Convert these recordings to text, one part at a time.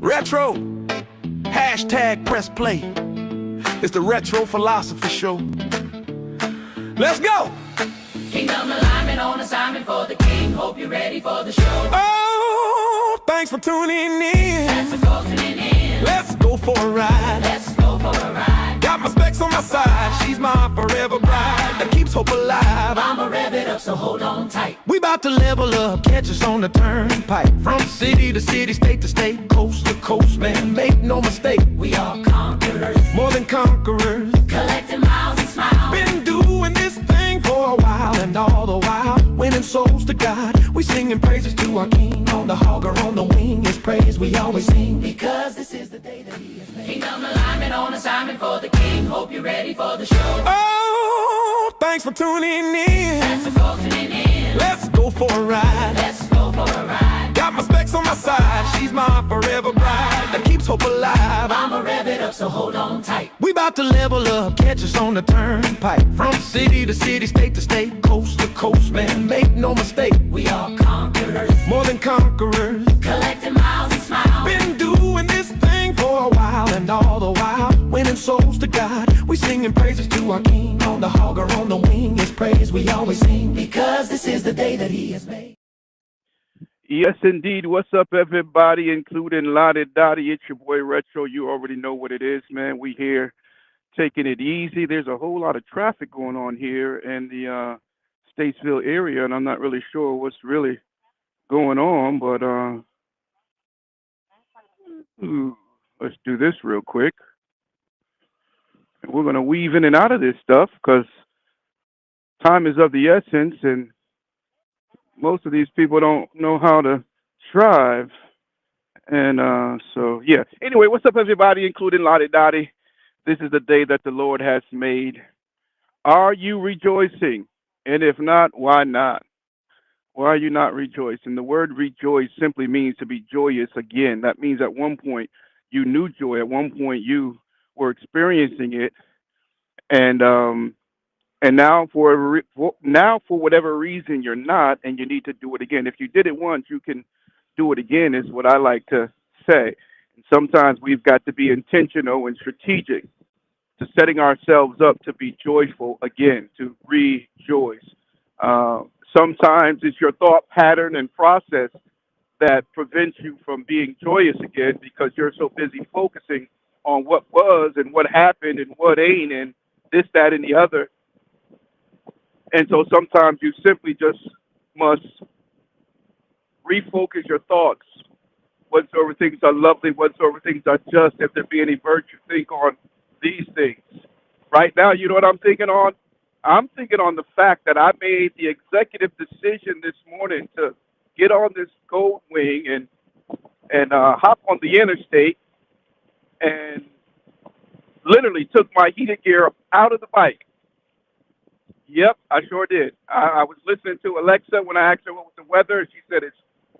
Retro, hashtag press play. It's the Retro Philosophy Show. Let's go! Kingdom alignment on assignment for the king. Hope you're ready for the show. Oh, thanks for tuning in. Thanks for tuning in. Let's go for a ride. Let's go for a ride. Got my specs on my side. She's my forever bride that keeps hope alive. I'ma rev it up, so hold on tight. We about to level up, catch us on the turnpike. From city to city, state to state, coast to coast, man, make no mistake. We are conquerors, More than conquerors. collecting miles and smiles. Been doing this thing for a while, and all the while winning souls to God. We singing praises to our King. On the hog or on the wing, His praise we always sing, because this is the day that He has made. Kingdom alignment on assignment for the king. Hope you're ready for the show. Oh, thanks for tuning in. Thanks for tuning in. Let's go for a ride. Let's go for a ride. Got my specs on my side. She's my forever bride that keeps hope alive. I'ma rev it up, so hold on tight. We about to level up, catch us on the turnpike. From city to city, state to state, coast to coast, man, make no mistake. We are conquerors, More than conquerors. collecting miles and smiles. Been doing this thing for a while, and all the while winning souls to God. We singing praises to our King. On the hog or on the wing, His praise we always sing, because this is the day that He has made. Yes, indeed. What's up, everybody, including Lottie Dottie? It's your boy Retro. You already know what it is, man. We here taking it easy. There's a whole lot of traffic going on here in the Statesville area, and I'm not really sure what's really going on, but let's do this real quick. And we're going to weave in and out of this stuff because time is of the essence, and most of these people don't know how to drive. And so, yeah. Anyway, what's up, everybody, including Lottie Dottie? This is the day that the Lord has made. Are you rejoicing? And if not, why not? Why are you not rejoicing? The word rejoice simply means to be joyous again. That means at one point you knew joy. At one point you were experiencing it. And now for whatever reason you're not, and you need to do it again. If you did it once, you can do it again, is what I like to say. And sometimes we've got to be intentional and strategic to setting ourselves up to be joyful again, to rejoice. Sometimes it's your thought pattern and process that prevents you from being joyous again because you're so busy focusing on what was and what happened and what ain't and this, that, and the other. And so sometimes you simply just must refocus your thoughts. Whatsoever things are lovely, whatsoever things are just, if there be any virtue, think on these things. Right now, you know what I'm thinking on? I'm thinking on the fact that I made the executive decision this morning to get on this gold wing and hop on the interstate and literally took my heated gear out of the bike. Yep, I sure did. I was listening to Alexa when I asked her what was the weather. She said it's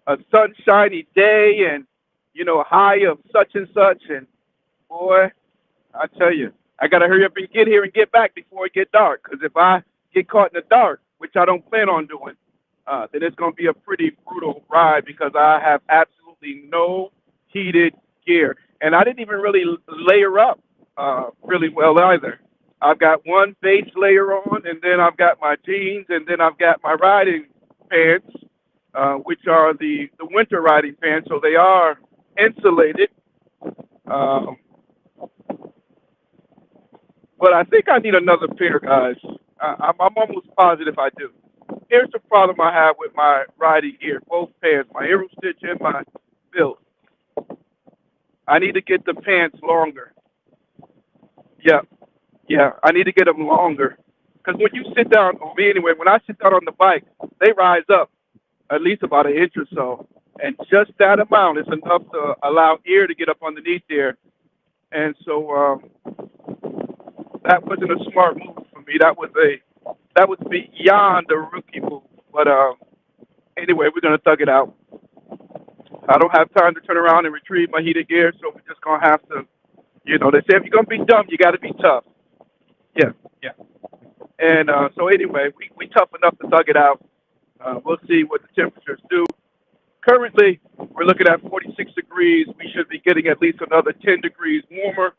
a sunshiny day and, you know, a high of such and such. And, boy, I tell you, I got to hurry up and get here and get back before it get dark. Because if I get caught in the dark, which I don't plan on doing, then it's going to be a pretty brutal ride because I have absolutely no heated gear. And I didn't even really layer up really well either. I've got one base layer on, and then I've got my jeans, and then I've got my riding pants, which are the winter riding pants, so they are insulated. But I think I need another pair, guys. I'm almost positive I do. Here's the problem I have with my riding gear, both pants, my Aero Stitch and my Built. I need to get the pants longer. Yeah, I need to get them longer. Because when you sit down, or me anyway, when I sit down on the bike, they rise up at least about an inch or so. And just that amount is enough to allow air to get up underneath there. And so that wasn't a smart move for me. That was beyond a rookie move. But anyway, we're going to thug it out. I don't have time to turn around and retrieve my heated gear, so we're just going to have to, you know, they say if you're going to be dumb, you got to be tough. Yeah. And so anyway, we tough enough to thug it out. We'll see what the temperatures do. Currently, we're looking at 46 degrees. We should be getting at least another 10 degrees warmer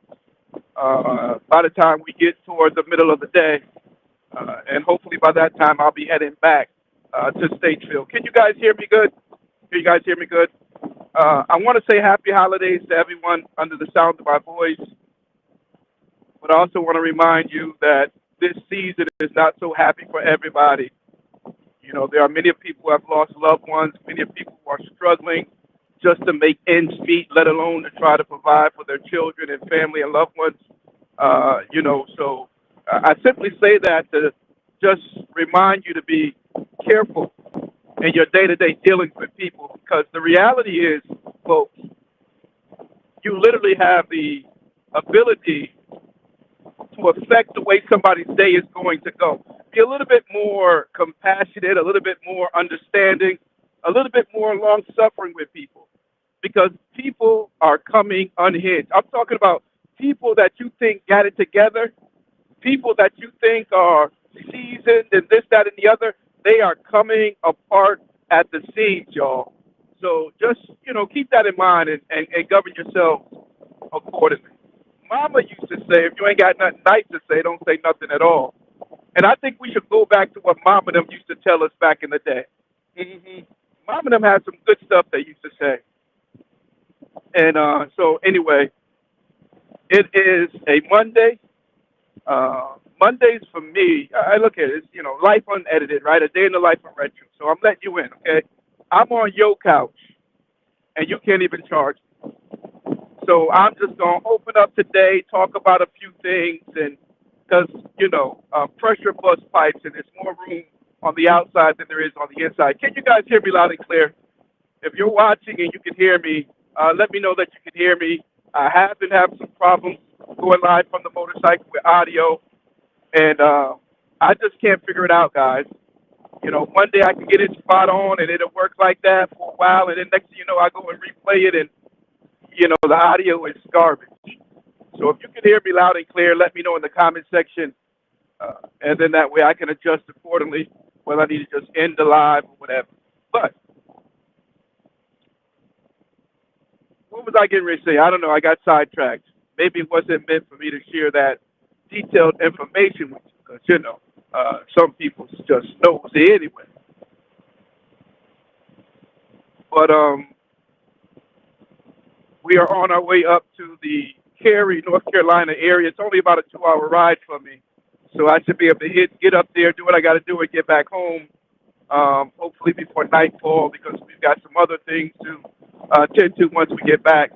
by the time we get toward the middle of the day. And hopefully by that time, I'll be heading back to Statesville. Can you guys hear me good? Can you guys hear me good? I want to say happy holidays to everyone under the sound of my voice, but I also want to remind you that this season is not so happy for everybody. You know, there are many people who have lost loved ones, many people who are struggling just to make ends meet, let alone to try to provide for their children and family and loved ones. So I simply say that to just remind you to be careful in your day-to-day dealings with people, because the reality is, folks, you literally have the ability to affect the way somebody's day is going to go. Be a little bit more compassionate, a little bit more understanding, a little bit more long-suffering with people, because people are coming unhinged. I'm talking about people that you think got it together, people that you think are seasoned and this, that, and the other. They are coming apart at the seams, y'all. So just, keep that in mind and govern yourself accordingly. Mama used to say, if you ain't got nothing nice to say, don't say nothing at all. And I think we should go back to what Mama and them used to tell us back in the day. Mama and them had some good stuff they used to say. And so anyway, it is a Monday. Mondays for me, I look at it, it's, life unedited, right? A day in the life of retro. So I'm letting you in, okay? I'm on your couch, and you can't even charge me. So I'm just going to open up today, talk about a few things, and because, pressure bust pipes, and there's more room on the outside than there is on the inside. Can you guys hear me loud and clear? If you're watching and you can hear me, let me know that you can hear me. I have been having some problems going live from the motorcycle with audio, and I just can't figure it out, guys. One day I can get it spot on, and it'll work like that for a while, and then next thing you know, I go and replay it, and, the audio is garbage. So if you can hear me loud and clear, let me know in the comment section, and then that way I can adjust accordingly, whether I need to just end the live or whatever. But what was I getting ready to say? I don't know. I got sidetracked. Maybe it wasn't meant for me to share that detailed information with you, because, some people just nosy anyway. But we are on our way up to the Cary, North Carolina area. It's only about a 2-hour ride for me. So I should be able to get up there, do what I got to do, and get back home, hopefully before nightfall, because we've got some other things to tend to once we get back.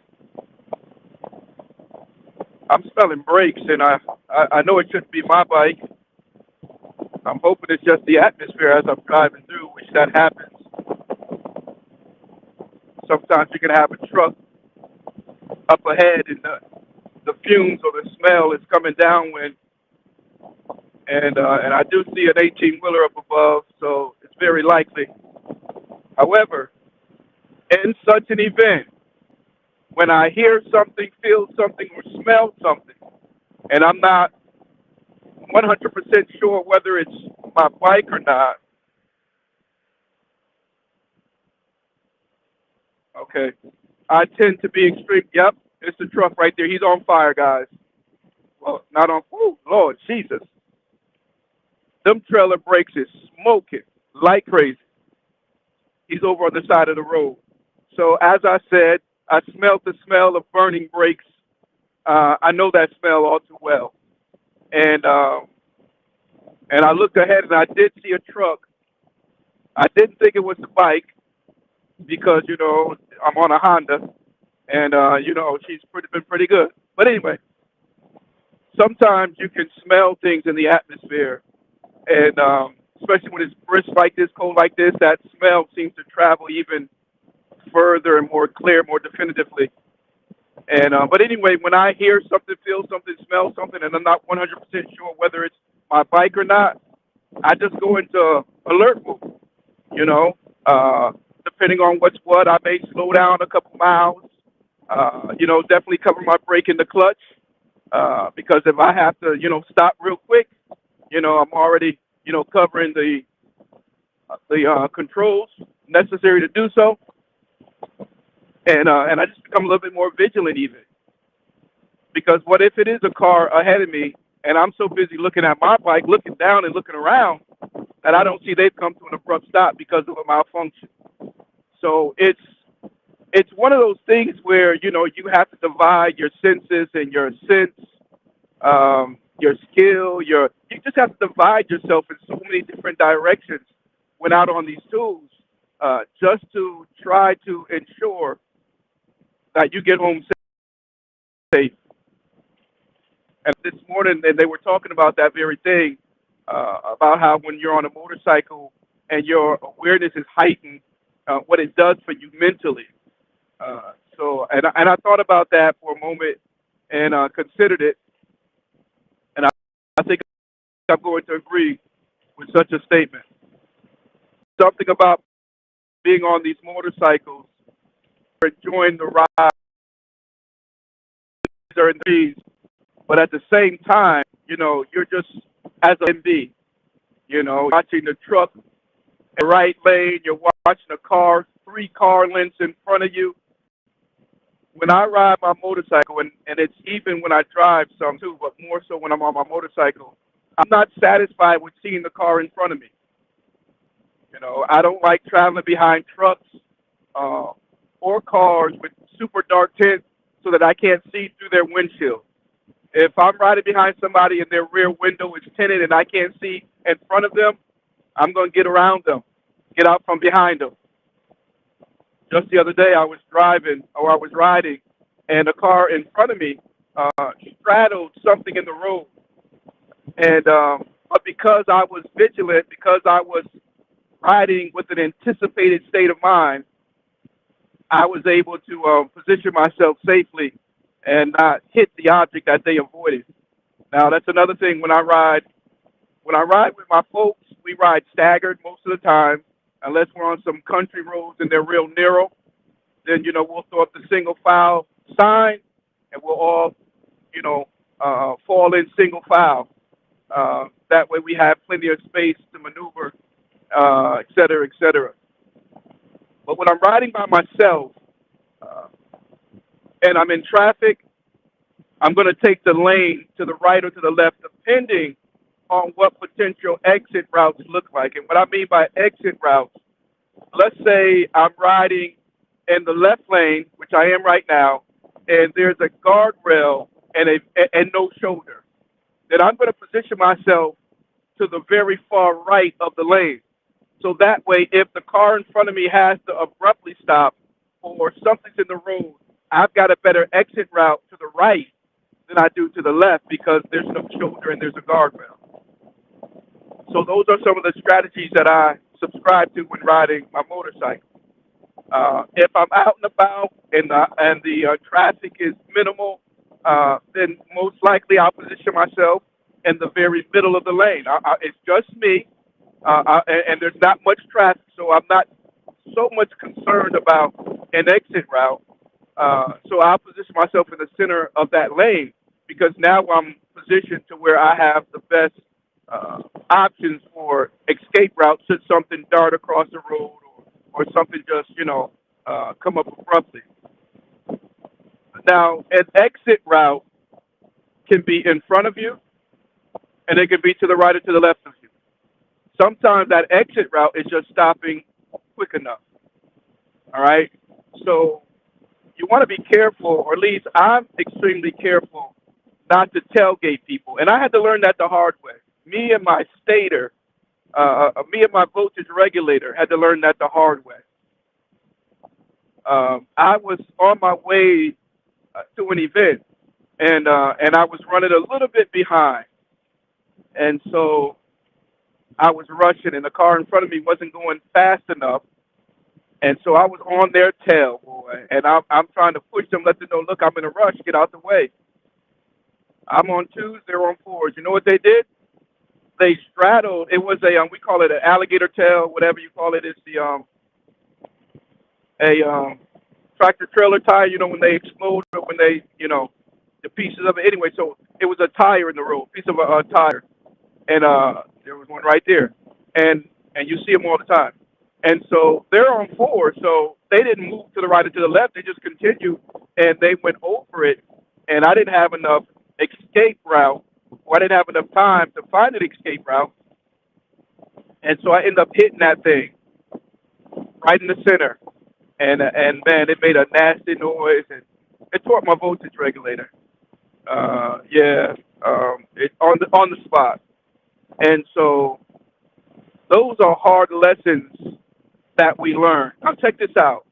I'm smelling brakes, and I know it shouldn't be my bike. I'm hoping it's just the atmosphere as I'm driving through, which that happens. Sometimes you can have a truck up ahead, and the fumes or the smell is coming downwind. And I do see an 18-wheeler up above, so it's very likely. However, in such an event, when I hear something, feel something, or smell something, and I'm not 100% sure whether it's my bike or not, okay, I tend to be extreme. Yep, it's the truck right there. He's on fire, guys. Well, not on, Lord Jesus. Them trailer brakes is smoking like crazy. He's over on the side of the road. So as I said, I smelled the smell of burning brakes. I know that smell all too well. And I looked ahead, and I did see a truck. I didn't think it was a bike because, I'm on a Honda, and, she's been pretty good. But anyway, sometimes you can smell things in the atmosphere, and especially when it's brisk like this, cold like this, that smell seems to travel even further and more clear, more definitively. And but anyway, when I hear something, feel something, smell something, and I'm not 100% sure whether it's my bike or not, I just go into alert mode. Depending on what's what, I may slow down a couple miles. Definitely cover my brake in the clutch, because if I have to, stop real quick, I'm already, covering the controls necessary to do so. and I just become a little bit more vigilant even, because what if it is a car ahead of me and I'm so busy looking at my bike, looking down and looking around, that I don't see they've come to an abrupt stop because of a malfunction. So it's one of those things where you have to divide your senses and your sense, your skill, you just have to divide yourself in so many different directions when out on these tools, just to try to ensure that you get home safe. And this morning, and they were talking about that very thing, about how when you're on a motorcycle and your awareness is heightened, what it does for you mentally. And I thought about that for a moment and considered it, and I think I'm going to agree with such a statement. Something about being on these motorcycles, enjoying the ride, or in these, but at the same time, you're just as a MB, watching the truck in the right lane, you're watching a car 3 car lengths in front of you. When I ride my motorcycle, and it's even when I drive some too, but more so when I'm on my motorcycle, I'm not satisfied with seeing the car in front of me. I don't like traveling behind trucks, or cars with super dark tints so that I can't see through their windshield. If I'm riding behind somebody and their rear window is tinted and I can't see in front of them, I'm going to get around them, get out from behind them. Just the other day, I was riding, and a car in front of me straddled something in the road. And but because I was vigilant, because I was riding with an anticipated state of mind, I was able to position myself safely and not hit the object that they avoided. Now that's another thing when I ride. When I ride with my folks, we ride staggered most of the time, unless we're on some country roads and they're real narrow. Then we'll throw up the single file sign, and we'll all fall in single file. That way we have plenty of space to maneuver, et cetera, et cetera. But when I'm riding by myself, uh, and I'm in traffic, I'm going to take the lane to the right or to the left, depending on what potential exit routes look like. And what I mean by exit routes, let's say I'm riding in the left lane, which I am right now, and there's a guardrail and no shoulder. Then I'm going to position myself to the very far right of the lane. So that way, if the car in front of me has to abruptly stop or something's in the road, I've got a better exit route to the right than I do to the left because there's no shoulder and there's a guardrail. So those are some of the strategies that I subscribe to when riding my motorcycle. If I'm out and about and the traffic is minimal, then most likely I'll position myself in the very middle of the lane. It's just me, and there's not much traffic, so I'm not so much concerned about an exit route. So I'll position myself in the center of that lane because now I'm positioned to where I have the best options for escape route should something dart across the road or something just, come up abruptly. Now, an exit route can be in front of you, and it can be to the right or to the left of you. Sometimes that exit route is just stopping quick enough. All right? So you want to be careful, or at least I'm extremely careful, not to tailgate people. And I had to learn that the hard way. Me and my stator, me and my voltage regulator had to learn that the hard way. I was on my way to an event, and I was running a little bit behind, and so I was rushing, and the car in front of me wasn't going fast enough, and so I was on their tail, boy, and I'm trying to push them, let them know, look, I'm in a rush, get out the way. I'm on twos, they're on fours. You know what they did? They straddled. It was we call it an alligator tail, whatever you call it. It's a tractor trailer tire. When they explode, or when they, the pieces of it. Anyway, so it was a tire in the road, piece of a tire, and there was one right there, and you see them all the time. And so they're on four, so they didn't move to the right or to the left. They just continued, and they went over it. And I didn't have enough escape route, or I didn't have enough time to find an escape route. And so I ended up hitting that thing right in the center. And man, it made a nasty noise, and it tore up my voltage regulator. Yeah, it on the spot. And so those are hard lessons that we learn. Now check this out.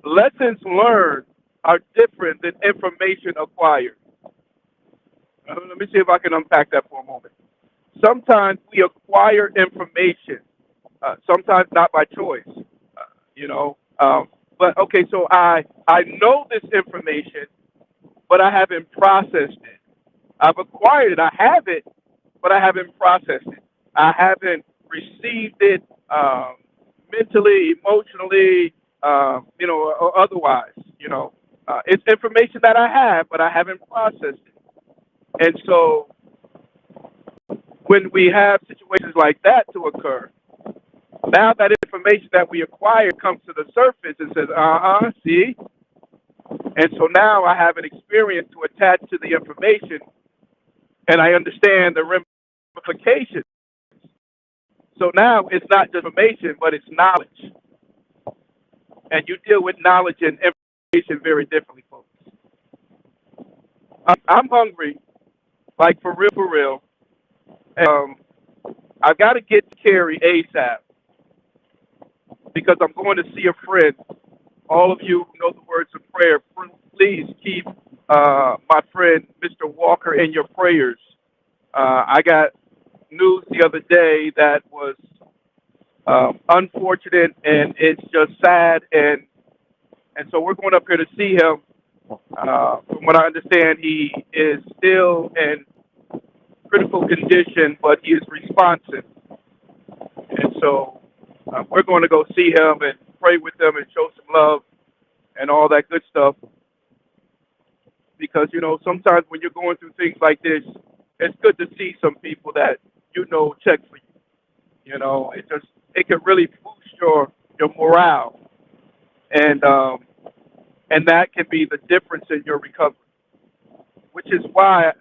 Lessons learned are different than information acquired. Let me see if I can unpack that for a moment. Sometimes we acquire information, sometimes not by choice, you know. But okay, so I know this information, but I haven't processed it. I've acquired it. I have it, but I haven't processed it. I haven't received it mentally, emotionally, or otherwise. It's information that I have, but I haven't processed it. And so when we have situations like that to occur, now that information that we acquired comes to the surface and says, see? And so now I have an experience to attach to the information and I understand the ramifications. So now it's not just information, but it's knowledge. And you deal with knowledge and information very differently, folks. I'm hungry, like for real, for real. Um, I've got to get to Cary ASAP because I'm going to see a friend. All of you who know the words of prayer, please keep my friend Mr. Walker in your prayers. I got news the other day that was unfortunate, and it's just sad, and so we're going up here to see him. From what I understand, he is still in critical condition, but he is responsive, and so we're going to go see him and pray with him and show some love and all that good stuff. Because sometimes when you're going through things like this, it's good to see some people that check for you. It can really boost your morale, and that can be the difference in your recovery. Which is why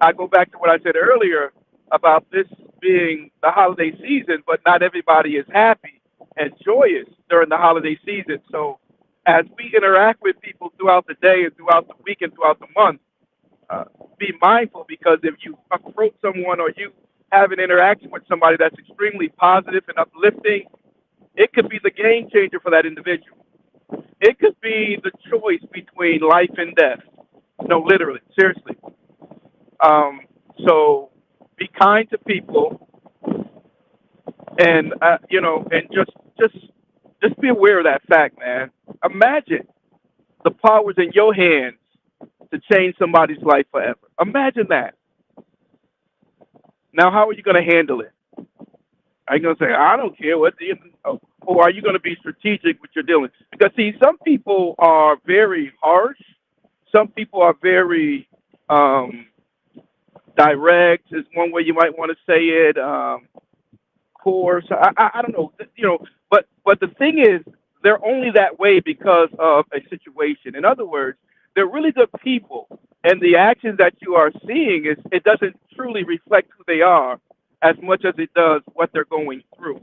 I go back to what I said earlier about this being the holiday season, but not everybody is happy and joyous during the holiday season. So as we interact with people throughout the day and throughout the week and throughout the month, be mindful, because if you approach someone or you have an interaction with somebody that's extremely positive and uplifting, it could be the game changer for that individual. It could be the choice between life and death. No, literally, seriously. So be kind to people, and and just be aware of that fact, man. Imagine the power's in your hands to change somebody's life forever. Imagine that. Now, how are you going to handle it? Are you going to say, I don't care what the, or are you going to be strategic with your dealings? Because, see, some people are very harsh. Some people are very direct, is one way you might want to say it. Coarse. I don't know. But the thing is, they're only that way because of a situation. In other words, they're really good people, and the actions that you are seeing it doesn't truly reflect who they are as much as it does what they're going through.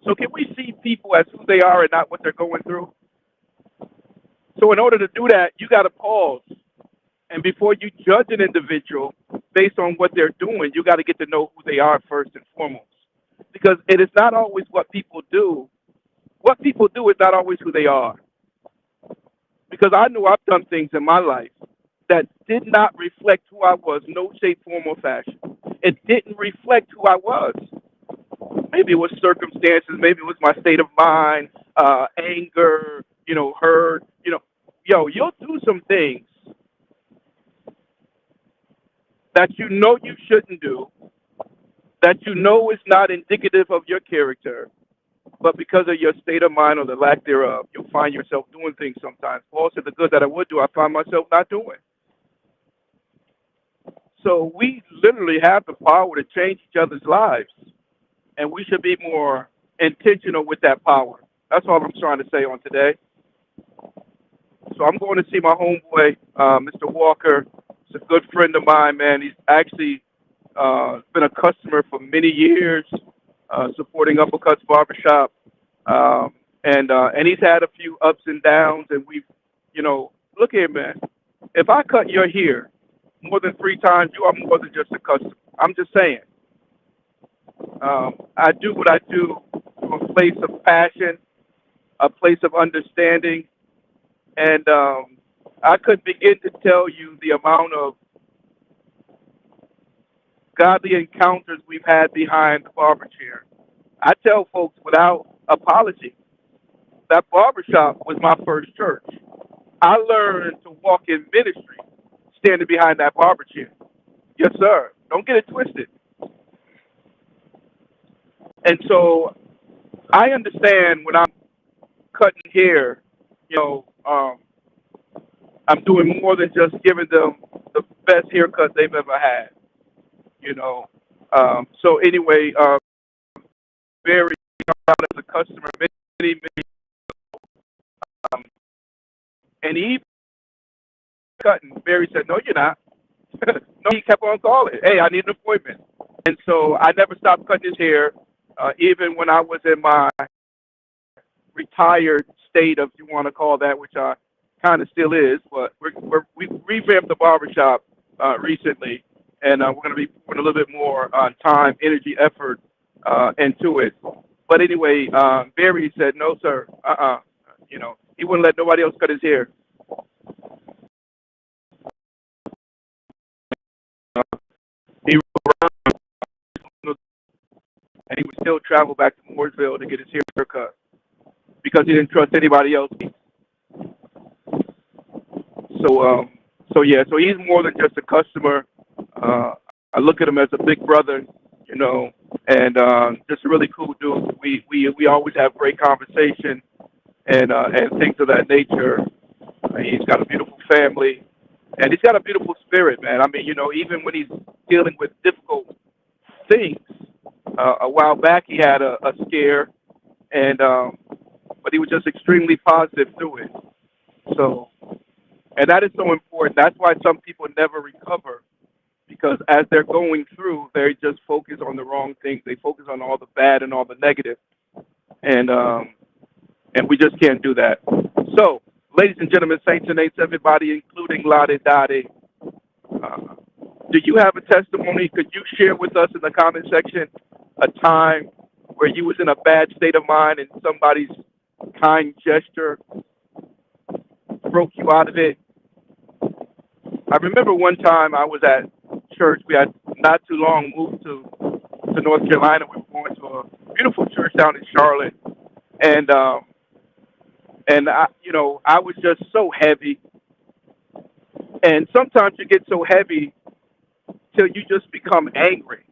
So can we see people as who they are and not what they're going through? So in order to do that, you got to pause. And before you judge an individual based on what they're doing, you got to get to know who they are first and foremost. Because it is not always what people do. What people do is not always who they are. Because I know I've done things in my life that did not reflect who I was, no shape, form, or fashion. It didn't reflect who I was. Maybe it was circumstances, maybe it was my state of mind, anger, hurt. You'll do some things that you shouldn't do, that is not indicative of your character, but because of your state of mind or the lack thereof, you'll find yourself doing things sometimes. Paul said, the good that I would do, I find myself not doing. So we literally have the power to change each other's lives, and we should be more intentional with that power. That's all I'm trying to say on today. So I'm going to see my homeboy, Mr. Walker. He's a good friend of mine, man. He's actually been a customer for many years, supporting Uppercuts Barbershop. And he's had a few ups and downs, and we've, look here, man. If I cut your hair more than 3 times, you are more than just a customer. I'm just saying. I do what I do from a place of passion, a place of understanding, and I could begin to tell you the amount of godly encounters we've had behind the barber chair. I tell folks without apology, that barbershop was my first church. I learned to walk in ministry standing behind that barber chair. Yes, sir. Don't get it twisted. And so I understand when I'm cutting hair, you know, I'm doing more than just giving them the best haircut they've ever had, you know. So anyway, very proud as a customer, many, and he cutting. Barry said, "No, you're not." No, he kept on calling. Hey, I need an appointment. And so I never stopped cutting his hair, even when I was in my retired state, if you want to call that, which I kind of still is. But we've revamped the barbershop recently, and we're going to be putting a little bit more time, energy, effort into it. But anyway, Barry said, "No, sir. You know, he wouldn't let nobody else cut his hair." He and he would still travel back to Mooresville to get his hair cut because he didn't trust anybody else. So yeah, so he's more than just a customer. I look at him as a big brother, you know, and just a really cool dude. We always have great conversation and things of that nature. He's got a beautiful family, and he's got a beautiful spirit, man. I mean, you know, even when he's dealing with difficult things. A while back, he had a scare, and but he was just extremely positive through it. So, and that is so important. That's why some people never recover, because as they're going through, they just focus on the wrong things. They focus on all the bad and all the negative, and we just can't do that. So, ladies and gentlemen, saints and ain'ts, everybody, including Lottie Dottie, do you have a testimony? Could you share with us in the comment section a time where you was in a bad state of mind and somebody's kind gesture broke you out of it? I remember one time I was at church. We had not too long moved to North Carolina. We were going to a beautiful church down in Charlotte, and I, you know, I was just so heavy. And sometimes you get so heavy till you just become angry.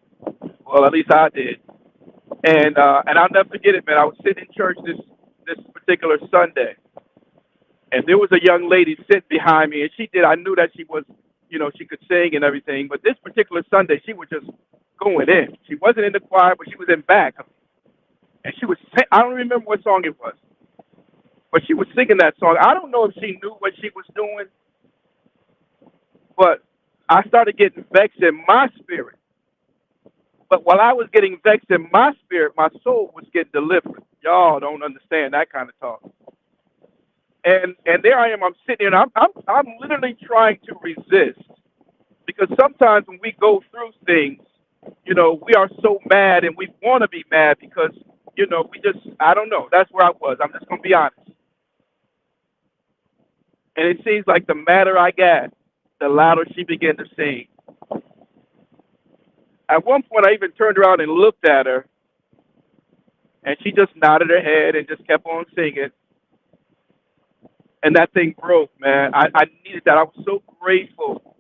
Well, at least I did. And I'll never forget it, man. I was sitting in church this particular Sunday, and there was a young lady sitting behind me, and I knew that she was, you know, she could sing and everything. But this particular Sunday, she was just going in. She wasn't in the choir, but she was in back. And she was, I don't remember what song it was, but she was singing that song. I don't know if she knew what she was doing, but I started getting vexed in my spirit. But while I was getting vexed in my spirit, my soul was getting delivered. Y'all don't understand that kind of talk. And there I am. I'm sitting here, and I'm literally trying to resist, because sometimes when we go through things, you know, we are so mad, and we want to be mad because, you know, I don't know. That's where I was. I'm just gonna be honest. And it seems like the madder I got, the louder she began to sing. At one point, I even turned around and looked at her, and she just nodded her head and just kept on singing. And that thing broke, man. I needed that. I was so grateful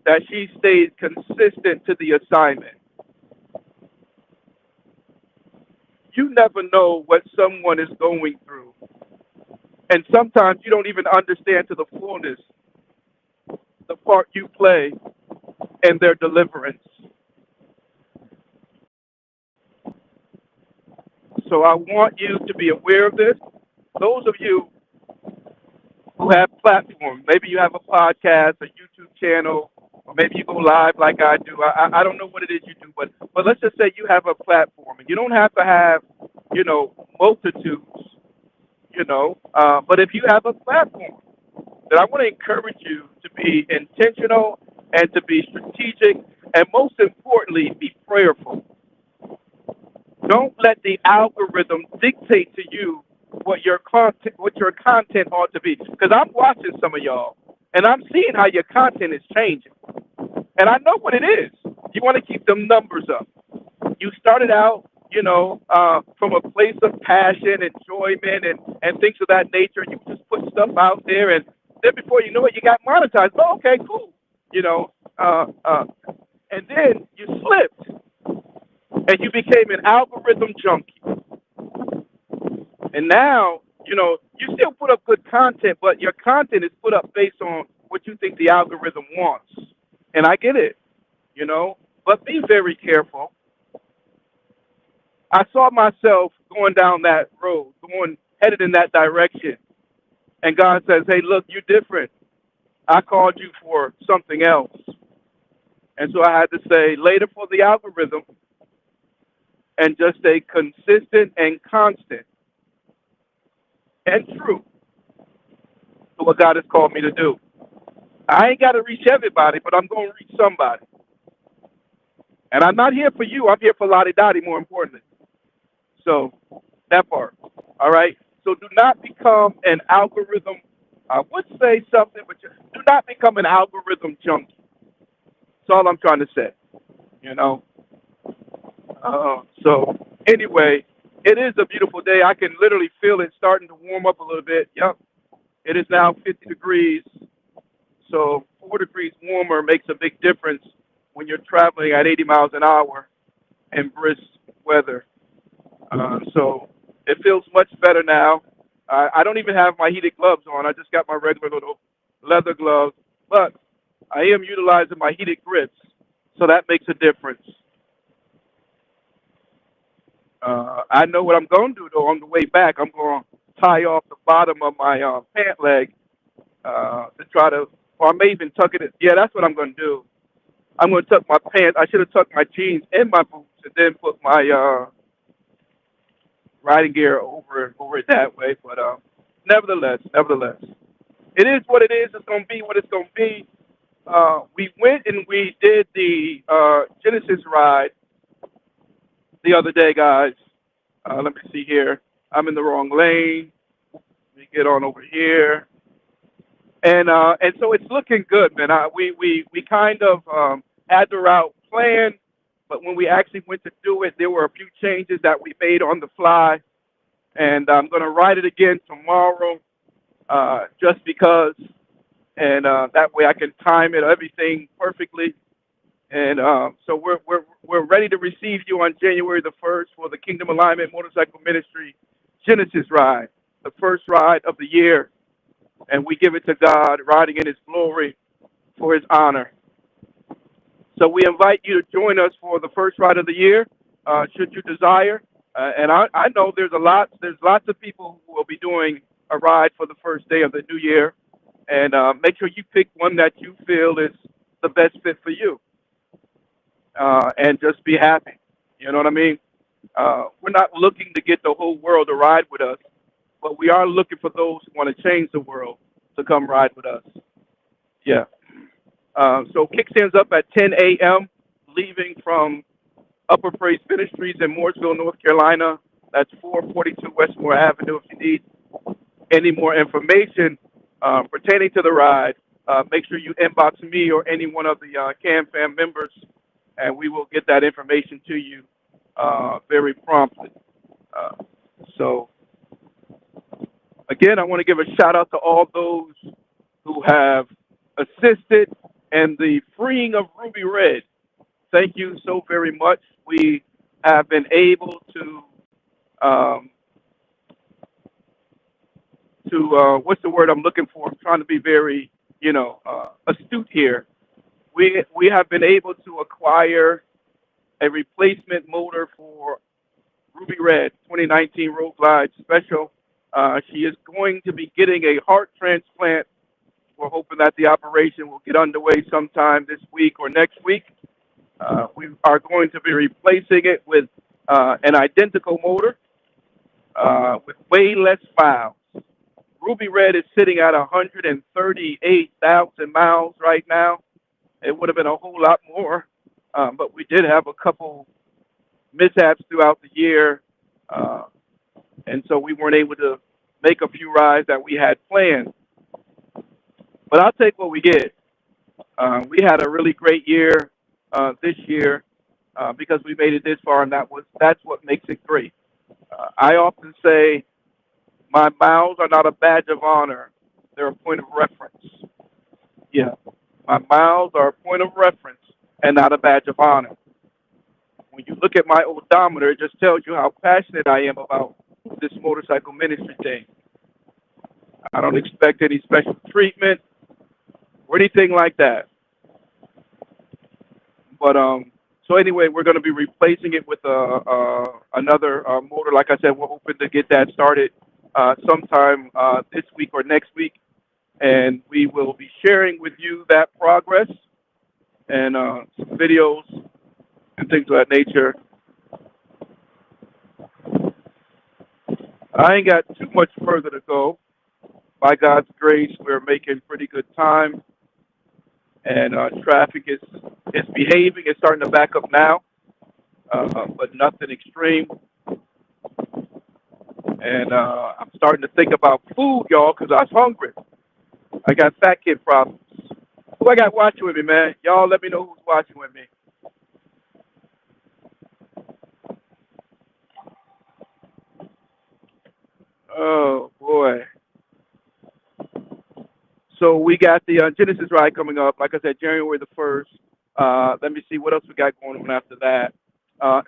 that she stayed consistent to the assignment. You never know what someone is going through. And sometimes you don't even understand to the fullness the part you play in their deliverance. So I want you to be aware of this. Those of you who have platforms, maybe you have a podcast, a YouTube channel, or maybe you go live like I do. I don't know what it is you do, but let's just say you have a platform, and you don't have to have, multitudes, but if you have a platform, then I want to encourage you to be intentional and to be strategic, and most importantly, be prayerful. Don't let the algorithm dictate to you what your content ought to be. Because I'm watching some of y'all, and I'm seeing how your content is changing, and I know what it is. You want to keep them numbers up. You started out, from a place of passion, enjoyment, and things of that nature. You just put stuff out there, and then before you know it, you got monetized. Oh, okay, cool. You know, and then you slipped, and you became an algorithm junkie. And now, you still put up good content, but your content is put up based on what you think the algorithm wants. And I get it, but be very careful. I saw myself going down that road, headed in that direction. And God says, hey, look, you're different. I called you for something else. And so I had to say, later for the algorithm, and just stay consistent and constant and true to what God has called me to do. I ain't got to reach everybody, but I'm going to reach somebody. And I'm not here for you. I'm here for Lottie Dottie, more importantly. So that part. All right? So do not become an algorithm. I would say something, but do not become an algorithm junkie. That's all I'm trying to say. So anyway, it is a beautiful day. I can literally feel it starting to warm up a little bit. Yep. It is now 50 degrees. So 4 degrees warmer makes a big difference when you're traveling at 80 miles an hour in brisk weather. So it feels much better now. I don't even have my heated gloves on. I just got my regular little leather gloves. But I am utilizing my heated grips. So that makes a difference. I know what I'm going to do, though, on the way back. I'm going to tie off the bottom of my pant leg to try to, or I may even tuck it in. Yeah, that's what I'm going to do. I'm going to tuck my pants. I should have tucked my jeans in my boots and then put my riding gear over it that way. But nevertheless, it is what it is. It's going to be what it's going to be. We went and we did the Genesis ride the other day, guys. Let me see here. I'm in the wrong lane. Let me get on over here. And so it's looking good, man. We kind of had the route planned, but when we actually went to do it, there were a few changes that we made on the fly. And I'm going to ride it again tomorrow, just because, and that way I can time it everything perfectly. And so we're ready to receive you on January the 1st for the Kingdom Alignment Motorcycle Ministry Genesis ride, the first ride of the year. And we give it to God, riding in his glory for his honor. So we invite you to join us for the first ride of the year, should you desire. And I know there's lots of people who will be doing a ride for the first day of the new year. And make sure you pick one that you feel is the best fit for you. And just be happy. You know what I mean? We're not looking to get the whole world to ride with us, but we are looking for those who want to change the world to come ride with us. Yeah. So kickstands up at 10 a.m., leaving from Upper Praise Ministries in Mooresville, North Carolina. That's 442 Westmore Avenue. If you need any more information pertaining to the ride, make sure you inbox me or any one of the CAM members, and we will get that information to you very promptly. So, again, I want to give a shout out to all those who have assisted in the freeing of Ruby Red. Thank you so very much. We have been able to what's the word I'm looking for? I'm trying to be very, astute here. We have been able to acquire a replacement motor for Ruby Red 2019 Road Glide Special. She is going to be getting a heart transplant. We're hoping that the operation will get underway sometime this week or next week. We are going to be replacing it with an identical motor with way less miles. Ruby Red is sitting at 138,000 miles right now. It would have been a whole lot more, but we did have a couple mishaps throughout the year, and so we weren't able to make a few rides that we had planned. But I'll take what we get. We had a really great year this year because we made it this far, and that's what makes it great. I often say my miles are not a badge of honor; they're a point of reference. Yeah, my miles are a point of reference and not a badge of honor. When you look at my odometer, it just tells you how passionate I am about this motorcycle ministry thing. I don't expect any special treatment or anything like that. But so anyway, we're going to be replacing it with another motor. Like I said, we're hoping to get that started sometime this week or next week, and we will be sharing with you that progress and some videos and things of that nature. I ain't got too much further to go. By God's grace, we're making pretty good time, and traffic is behaving. It's starting to back up now, but nothing extreme. And I'm starting to think about food, y'all, because I was hungry. I got fat kid problems. Who I got watching with me, man? Y'all let me know who's watching with me. Oh, boy. So we got the Genesis ride coming up, like I said, January the 1st. Let me see what else we got going on after that.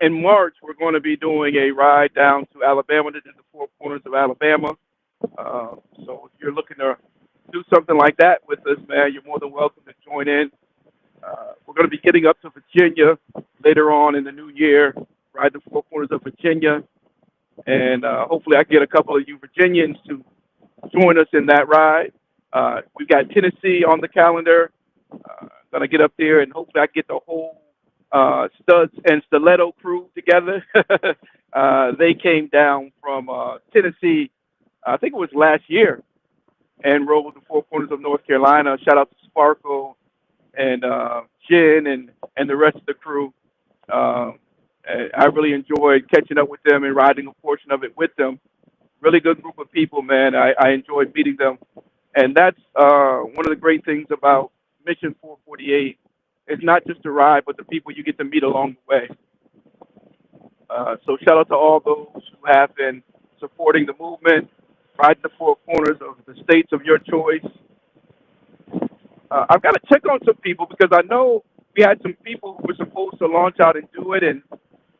In March, we're going to be doing a ride down to Alabama, to the Four Corners of Alabama. So if you're looking to do something like that with us, man, you're more than welcome to join in. We're going to be getting up to Virginia later on in the new year, ride the Four Corners of Virginia. And hopefully I get a couple of you Virginians to join us in that ride. We've got Tennessee on the calendar. Going to get up there, and hopefully I get the whole Studs and Stiletto crew together. They came down from Tennessee, I think it was last year, and rode the Four Corners of North Carolina. Shout out to Sparkle and Jen and the rest of the crew. I really enjoyed catching up with them and riding a portion of it with them. Really good group of people, man. I enjoyed meeting them. And that's one of the great things about Mission 448. It's not just a ride, but the people you get to meet along the way. So shout out to all those who have been supporting the movement, riding the four corners of the states of your choice. I've got to check on some people because I know we had some people who were supposed to launch out and do it, and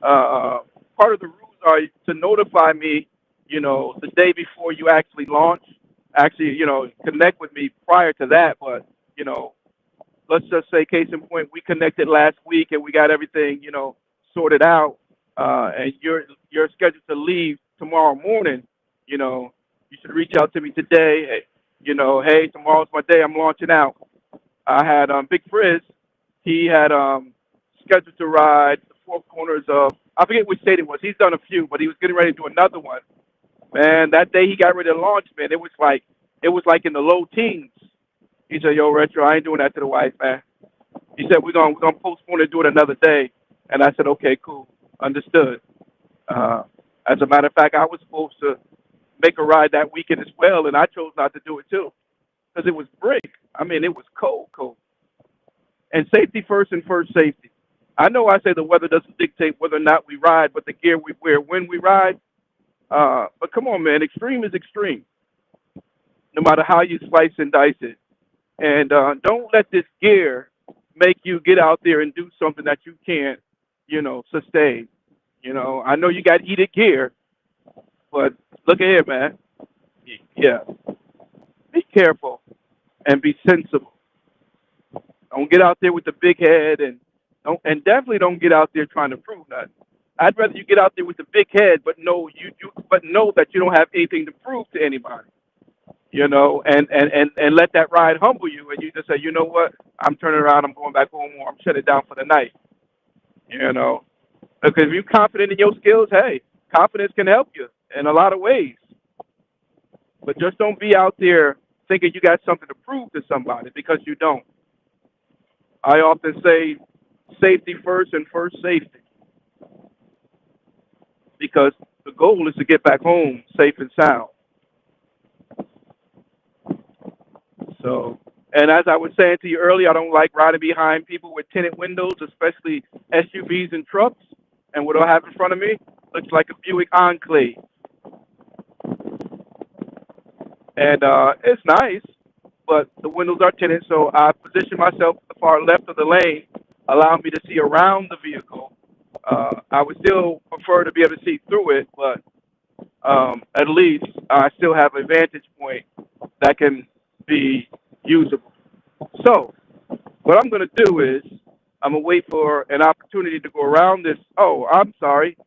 part of the rules are to notify me, the day before you actually launch. Actually, connect with me prior to that. But, let's just say, case in point, we connected last week and we got everything, sorted out. And you're scheduled to leave tomorrow morning. You should reach out to me today. Hey, tomorrow's my day. I'm launching out. I had Big Frizz. He had scheduled to ride the four corners of, I forget which state it was. He's done a few, but he was getting ready to do another one. Man, that day he got ready to launch, man, it was like in the low teens. He said, "Yo, Retro, I ain't doing that to the wife, man." He said, "We're gonna postpone and do it another day." And I said, "Okay, cool, understood." As a matter of fact, I was supposed to make a ride that weekend as well, and I chose not to do it too because it was brick. I mean, it was cold. And safety first and first safety. I know I say the weather doesn't dictate whether or not we ride, but the gear we wear when we ride. But come on, man, extreme is extreme, no matter how you slice and dice it. And don't let this gear make you get out there and do something that you can't, sustain. I know you got heated gear, but look at here, man. Yeah, be careful and be sensible. Don't get out there with the big head, and definitely don't get out there trying to prove nothing. I'd rather you get out there with the big head, but know that you don't have anything to prove to anybody. And let that ride humble you, and you just say, you know what, I'm turning around, I'm going back home, or I'm shutting down for the night. You know, because if you're confident in your skills, hey, confidence can help you in a lot of ways. But just don't be out there thinking you got something to prove to somebody, because you don't. I often say safety first and first safety, because the goal is to get back home safe and sound. So, and as I was saying to you earlier, I don't like riding behind people with tinted windows, especially SUVs and trucks. And what do I have in front of me? Looks like a Buick Enclave. And it's nice, but the windows are tinted, so I position myself to the far left of the lane, allowing me to see around the vehicle. I would still prefer to be able to see through it, but at least I still have a vantage point that can be usable. So what I'm going to do is I'm going to wait for an opportunity to go around this. Oh, I'm sorry.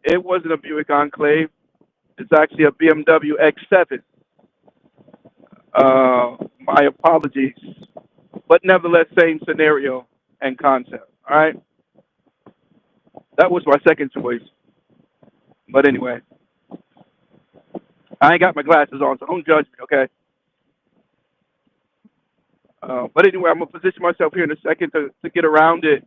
It wasn't a Buick Enclave. It's actually a BMW X7. My apologies. But nevertheless, same scenario and concept. All right? That was my second choice. But anyway, I ain't got my glasses on, so don't judge me, okay? But anyway, I'm going to position myself here in a second to get around it.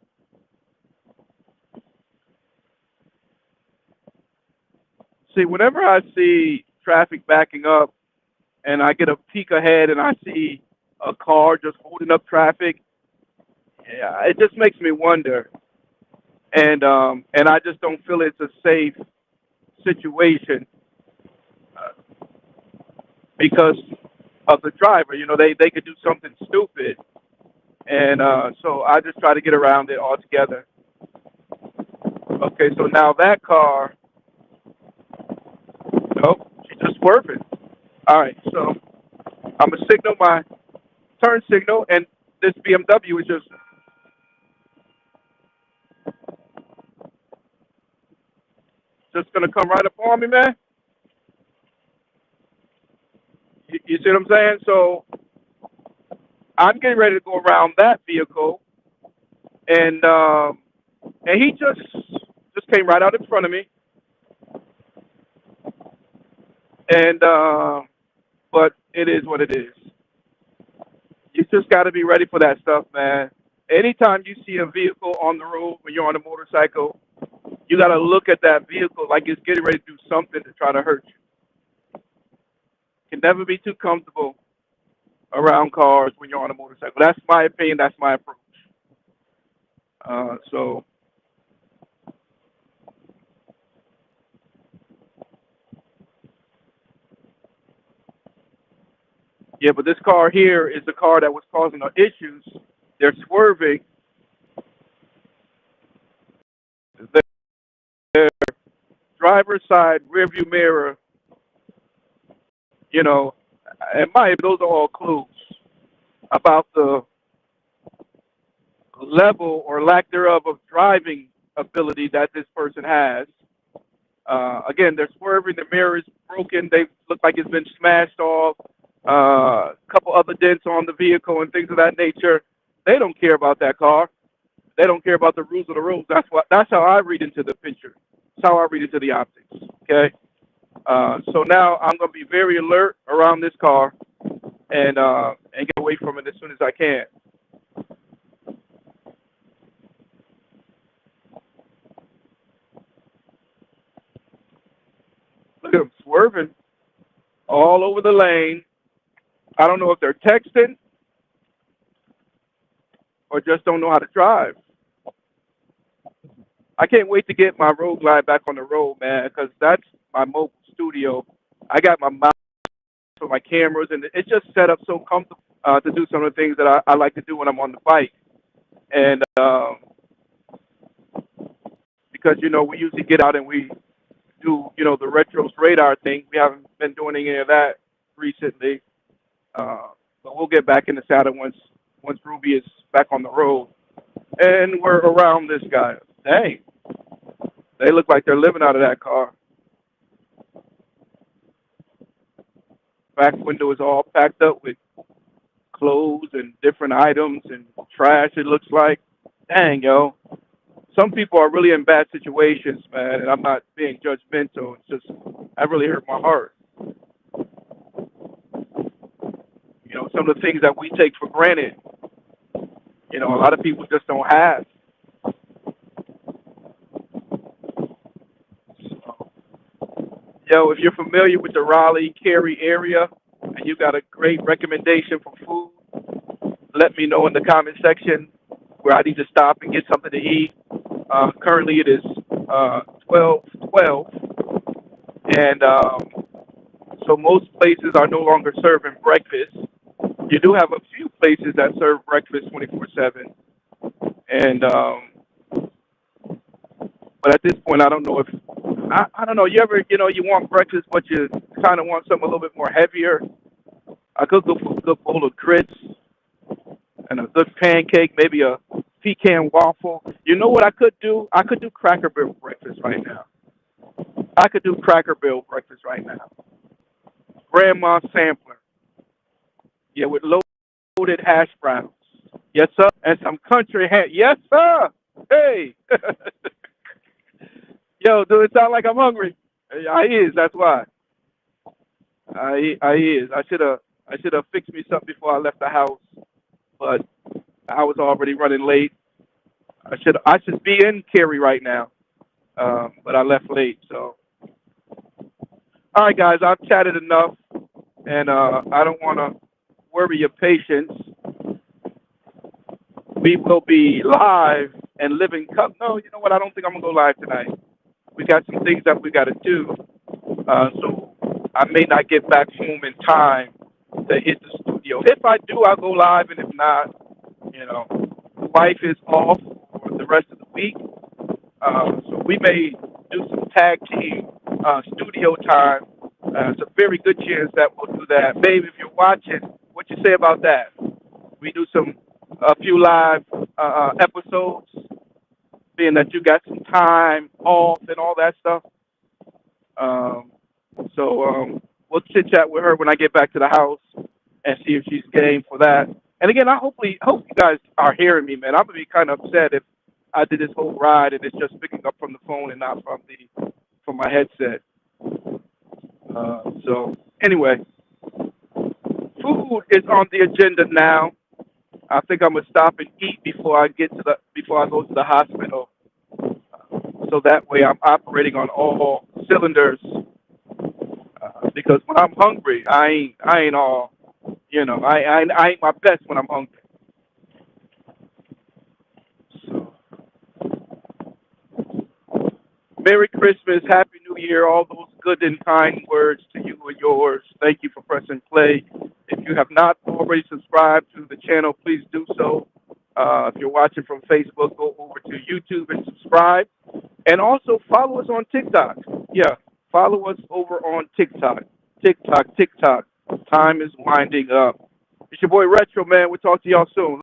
See, whenever I see traffic backing up and I get a peek ahead and I see a car just holding up traffic, yeah, it just makes me wonder. And I just don't feel it's a safe situation because of the driver. You know, they could do something stupid. And so I just try to get around it altogether. Okay, so now that car, nope, she's just swerving. All right, so I'm going to signal my turn signal, and this BMW is just going to come right up on me, man. You see what I'm saying? So I'm getting ready to go around that vehicle, and he just came right out in front of me, and but it is what it is. You just got to be ready for that stuff, man. Anytime you see a vehicle on the road when you're on a motorcycle, you got to look at that vehicle like it's getting ready to do something to try to hurt you. Can never be too comfortable around cars when you're on a motorcycle. That's my opinion. That's my approach. So yeah, but this car here is the car that was causing the issues. They're swerving. Their driver's side rearview mirror, you know, in my opinion, those are all clues about the level or lack thereof of driving ability that this person has. Again, they're swerving. The mirror is broken. They look like it's been smashed off. A couple other dents on the vehicle and things of that nature. They don't care about that car. They don't care about the rules of the road. That's how I read into the picture. That's how I read into the optics. Okay. So now I'm going to be very alert around this car and get away from it as soon as I can. Look at them swerving all over the lane. I don't know if they're texting or just don't know how to drive. I can't wait to get my road glide back on the road, man, because that's my mobile studio. I got my mouse for my cameras, and it's just set up so comfortable to do some of the things that I like to do when I'm on the bike. And because, you know, we usually get out and we do, you know, the retros radar thing. We haven't been doing any of that recently. But we'll get back in the saddle once Ruby is back on the road. And we're around this guy. Dang. They look like they're living out of that car. Back window is all packed up with clothes and different items and trash, it looks like. Dang, yo. Some people are really in bad situations, man, and I'm not being judgmental. It's just, that really hurt my heart. You know, some of the things that we take for granted, you know, a lot of people just don't have. So, yo, if you're familiar with the Raleigh, Cary area, and you got a great recommendation for food, let me know in the comment section where I need to stop and get something to eat. Currently, it is 12:12, and so most places are no longer serving breakfast. You do have a few places that serve breakfast 24/7, and but at this point, I don't know if I don't know. You ever you want breakfast, but you kind of want something a little bit more heavier. I could go for a good bowl of grits and a good pancake, maybe a pecan waffle. You know what I could do? I could do Cracker Barrel breakfast right now. I could do Cracker Barrel breakfast right now. Grandma sampler. Yeah, with loaded hash browns. Yes, sir. And some country ham. Yes, sir. Hey. Yo, do it sound like I'm hungry? I is. That's why. I is. I should have fixed me something before I left the house, but I was already running late. I should be in Cary right now, but I left late. So, all right, guys, I've chatted enough, and I don't want to worry your patience. We will be live and living. No, you know what? I don't think I'm gonna go live tonight. We got some things that we got to do, so I may not get back home in time to hit the studio. If I do, I'll go live, and if not, you know, wife is off for the rest of the week, so we may do some tag team studio time. It's a very good chance that we'll do that. Babe, if you're watching, what you say about that? We do a few live episodes, being that you got some time off and all that stuff. Um, so we'll chit chat with her when I get back to the house and see if she's game for that. And again, I hope you guys are hearing me, man. I'm gonna be kind of upset if I did this whole ride and it's just picking up from the phone and not from my headset. So anyway, food is on the agenda now. I think I'm gonna stop and eat before I go to the hospital. So that way I'm operating on all cylinders. Because when I'm hungry, I ain't all, I ain't my best when I'm hungry. So, Merry Christmas, Happy New Year, all those good and kind words to you and yours. Thank you for pressing play. If you have not already subscribed to the channel, please do so. If you're watching from Facebook, go over to YouTube and subscribe. And also follow us on TikTok. Yeah, follow us over on TikTok. TikTok. Time is winding up. It's your boy Retro, man. We'll talk to y'all soon.